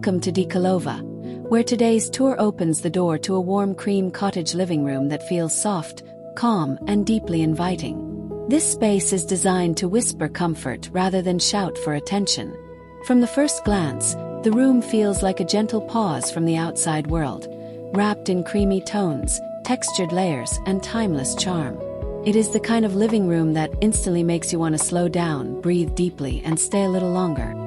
Welcome to DECOLOVA, where today's tour opens the door to a warm cream cottage living room that feels soft, calm, and deeply inviting. This space is designed to whisper comfort rather than shout for attention. From the first glance, the room feels like a gentle pause from the outside world, wrapped in creamy tones, textured layers, and timeless charm. It is the kind of living room that instantly makes you want to slow down, breathe deeply, and stay a little longer.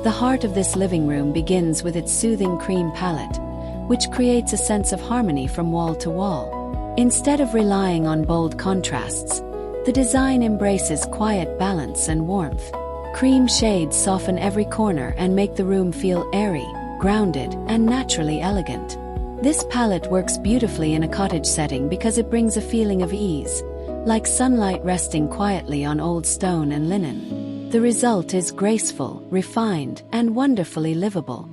The heart of this living room begins with its soothing cream palette, which creates a sense of harmony from wall to wall. Instead of relying on bold contrasts, the design embraces quiet balance and warmth. Cream shades soften every corner and make the room feel airy, grounded, and naturally elegant. This palette works beautifully in a cottage setting because it brings a feeling of ease, like sunlight resting quietly on old stone and linen. The result is graceful, refined, and wonderfully livable.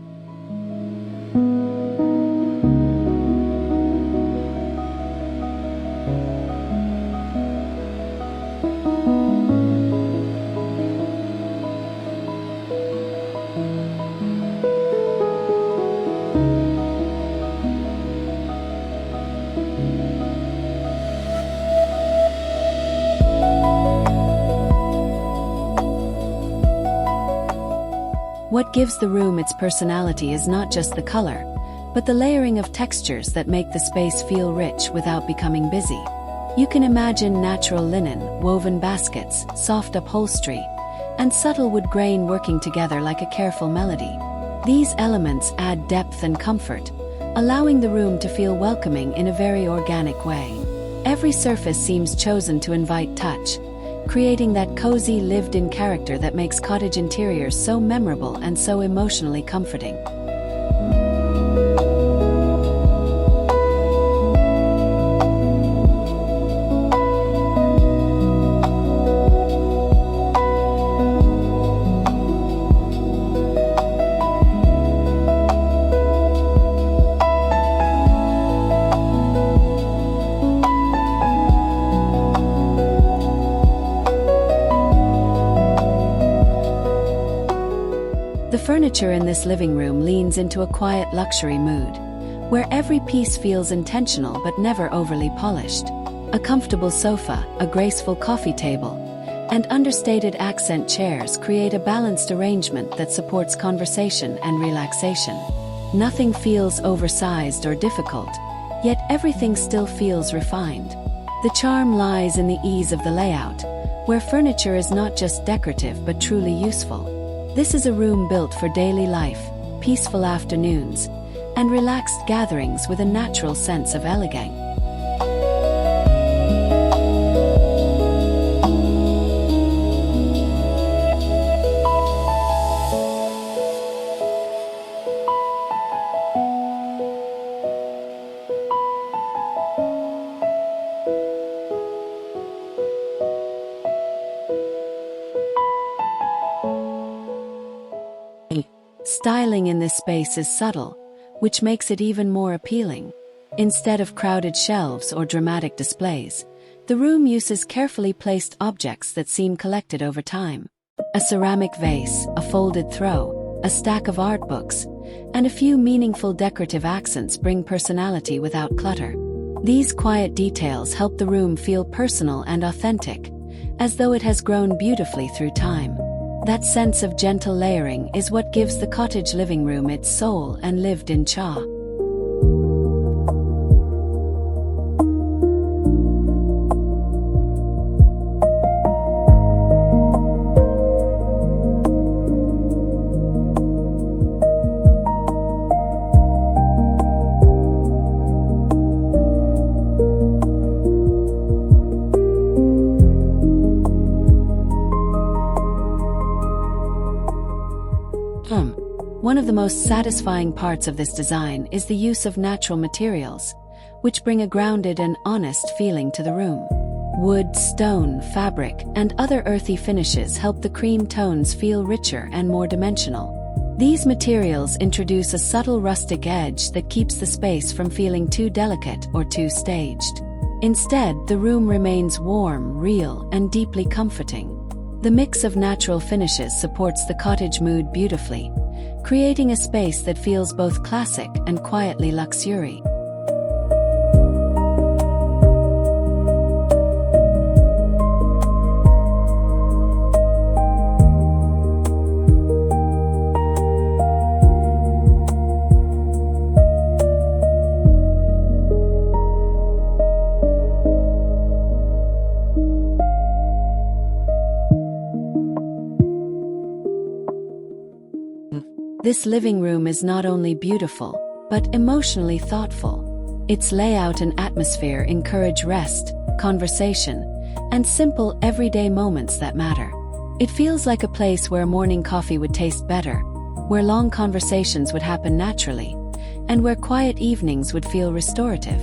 What gives the room its personality is not just the color, but the layering of textures that make the space feel rich without becoming busy. You can imagine natural linen, woven baskets, soft upholstery, and subtle wood grain working together like a careful melody. These elements add depth and comfort, allowing the room to feel welcoming in a very organic way. Every surface seems chosen to invite touch, creating that cozy, lived-in character that makes cottage interiors so memorable and so emotionally comforting. The furniture in this living room leans into a quiet luxury mood, where every piece feels intentional but never overly polished. A comfortable sofa, a graceful coffee table, and understated accent chairs create a balanced arrangement that supports conversation and relaxation. Nothing feels oversized or difficult, yet everything still feels refined. The charm lies in the ease of the layout, where furniture is not just decorative but truly useful. This is a room built for daily life, peaceful afternoons, and relaxed gatherings with a natural sense of elegance. Styling in this space is subtle, which makes it even more appealing. Instead of crowded shelves or dramatic displays, the room uses carefully placed objects that seem collected over time. A ceramic vase, a folded throw, a stack of art books, and a few meaningful decorative accents bring personality without clutter. These quiet details help the room feel personal and authentic, as though it has grown beautifully through time. That sense of gentle layering is what gives the cottage living room its soul and lived-in charm. One of the most satisfying parts of this design is the use of natural materials, which bring a grounded and honest feeling to the room. Wood, stone, fabric, and other earthy finishes help the cream tones feel richer and more dimensional. These materials introduce a subtle rustic edge that keeps the space from feeling too delicate or too staged. Instead, the room remains warm, real, and deeply comforting. The mix of natural finishes supports the cottage mood beautifully, creating a space that feels both classic and quietly luxurious. This living room is not only beautiful, but emotionally thoughtful. Its layout and atmosphere encourage rest, conversation, and simple everyday moments that matter. It feels like a place where morning coffee would taste better, where long conversations would happen naturally, and where quiet evenings would feel restorative.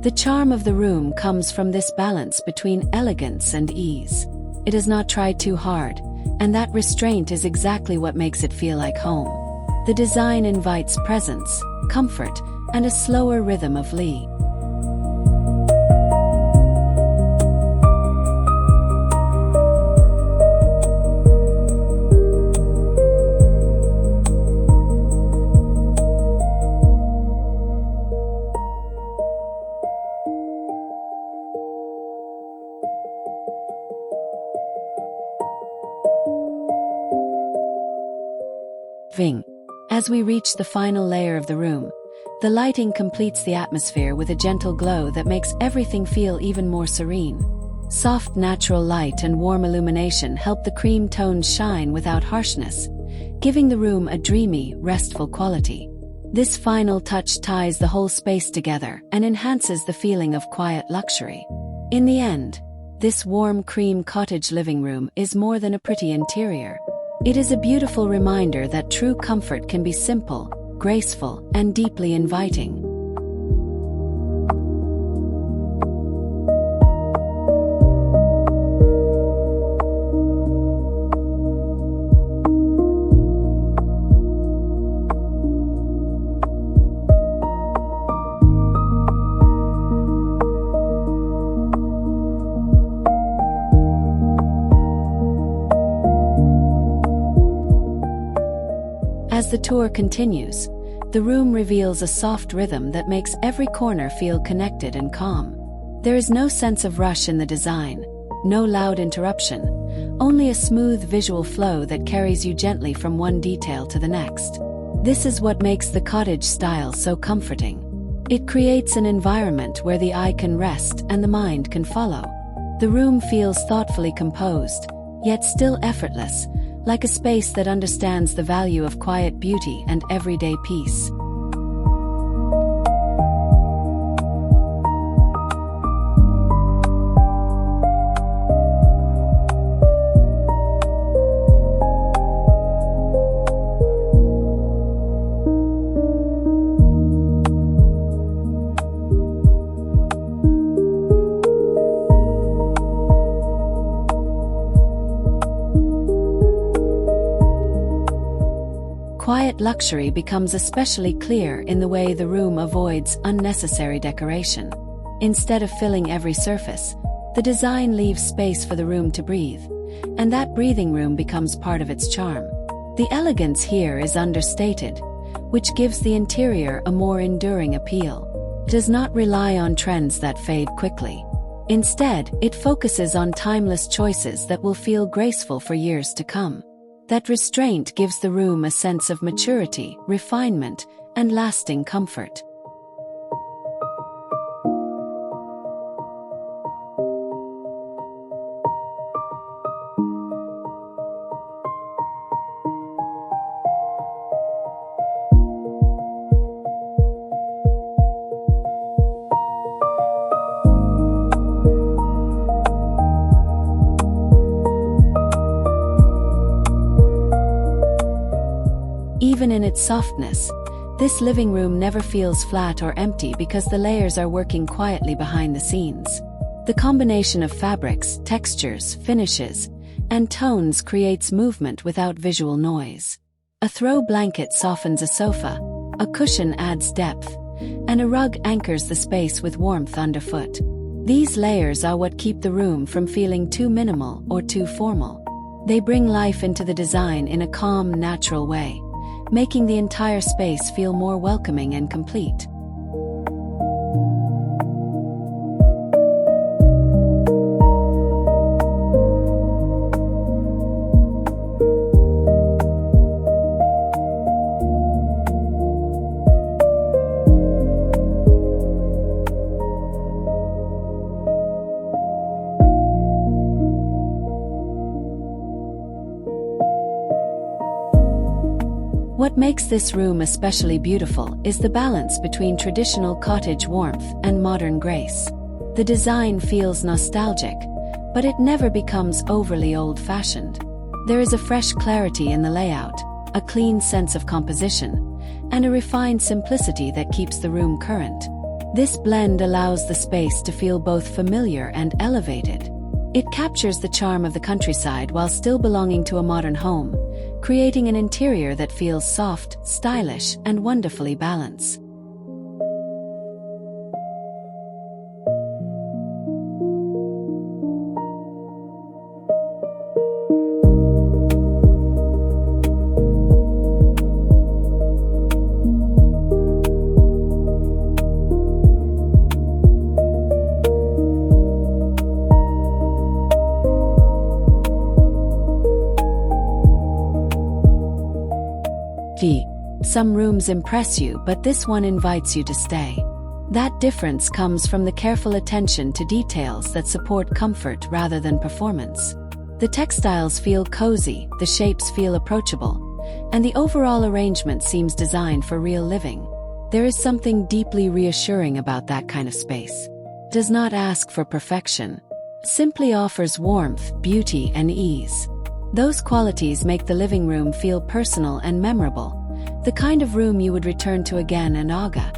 The charm of the room comes from this balance between elegance and ease. It does not try too hard, and that restraint is exactly what makes it feel like home. The design invites presence, comfort, and a slower rhythm of living. As we reach the final layer of the room, the lighting completes the atmosphere with a gentle glow that makes everything feel even more serene. Soft natural light and warm illumination help the cream tones shine without harshness, giving the room a dreamy, restful quality. This final touch ties the whole space together and enhances the feeling of quiet luxury. In the end, this warm cream cottage living room is more than a pretty interior. It is a beautiful reminder that true comfort can be simple, graceful, and deeply inviting. As the tour continues, the room reveals a soft rhythm that makes every corner feel connected and calm. There is no sense of rush in the design, no loud interruption, only a smooth visual flow that carries you gently from one detail to the next. This is what makes the cottage style so comforting. It creates an environment where the eye can rest and the mind can follow. The room feels thoughtfully composed, yet still effortless, like a space that understands the value of quiet beauty and everyday peace. Quiet luxury becomes especially clear in the way the room avoids unnecessary decoration. Instead of filling every surface, the design leaves space for the room to breathe, and that breathing room becomes part of its charm. The elegance here is understated, which gives the interior a more enduring appeal. It does not rely on trends that fade quickly. Instead, it focuses on timeless choices that will feel graceful for years to come. That restraint gives the room a sense of maturity, refinement, and lasting comfort. Even Even in its softness, this living room never feels flat or empty because the layers are working quietly behind the scenes. The combination of fabrics, textures, finishes, and tones creates movement without visual noise. A throw blanket softens a sofa, a cushion adds depth, and a rug anchors the space with warmth underfoot. These layers are what keep the room from feeling too minimal or too formal. They bring life into the design in a calm, natural way, making the entire space feel more welcoming and complete. What makes this room especially beautiful is the balance between traditional cottage warmth and modern grace. The design feels nostalgic, but it never becomes overly old-fashioned. There is a fresh clarity in the layout, a clean sense of composition, and a refined simplicity that keeps the room current. This blend allows the space to feel both familiar and elevated. It captures the charm of the countryside while still belonging to a modern home, creating an interior that feels soft, stylish, and wonderfully balanced. Some rooms impress you, but this one invites you to stay. That difference comes from the careful attention to details that support comfort rather than performance. The textiles feel cozy, the shapes feel approachable, and the overall arrangement seems designed for real living. There is something deeply reassuring about that kind of space. It does not ask for perfection, simply offers warmth, beauty, and ease. Those qualities make the living room feel personal and memorable, the kind of room you would return to again and again.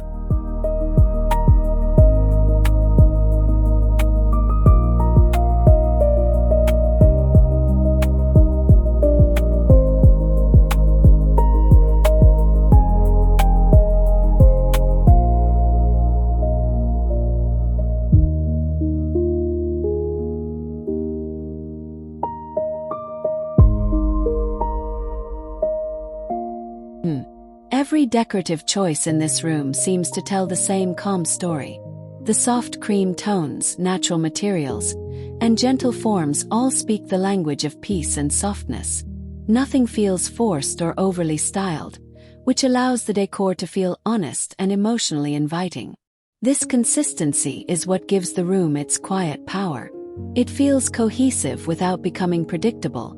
Every decorative choice in this room seems to tell the same calm story. The soft cream tones, natural materials, and gentle forms all speak the language of peace and softness. Nothing feels forced or overly styled, which allows the decor to feel honest and emotionally inviting. This consistency is what gives the room its quiet power. It feels cohesive without becoming predictable,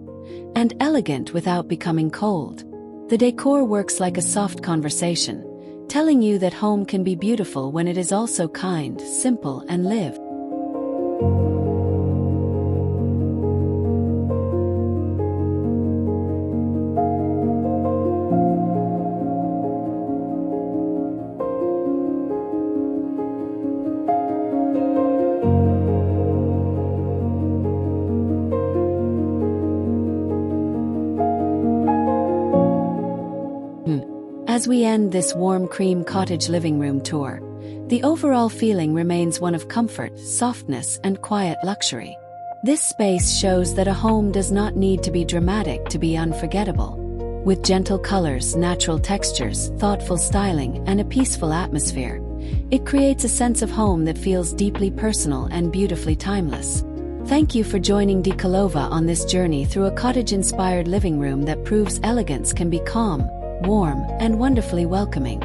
and elegant without becoming cold. The decor works like a soft conversation, telling you that home can be beautiful when it is also kind, simple, and lived. As we end this warm cream cottage living room tour, the overall feeling remains one of comfort, softness, and quiet luxury. This space shows that a home does not need to be dramatic to be unforgettable. With gentle colors, natural textures, thoughtful styling, and a peaceful atmosphere, it creates a sense of home that feels deeply personal and beautifully timeless. Thank you for joining DECOLOVA on this journey through a cottage-inspired living room that proves elegance can be calm, warm, and wonderfully welcoming.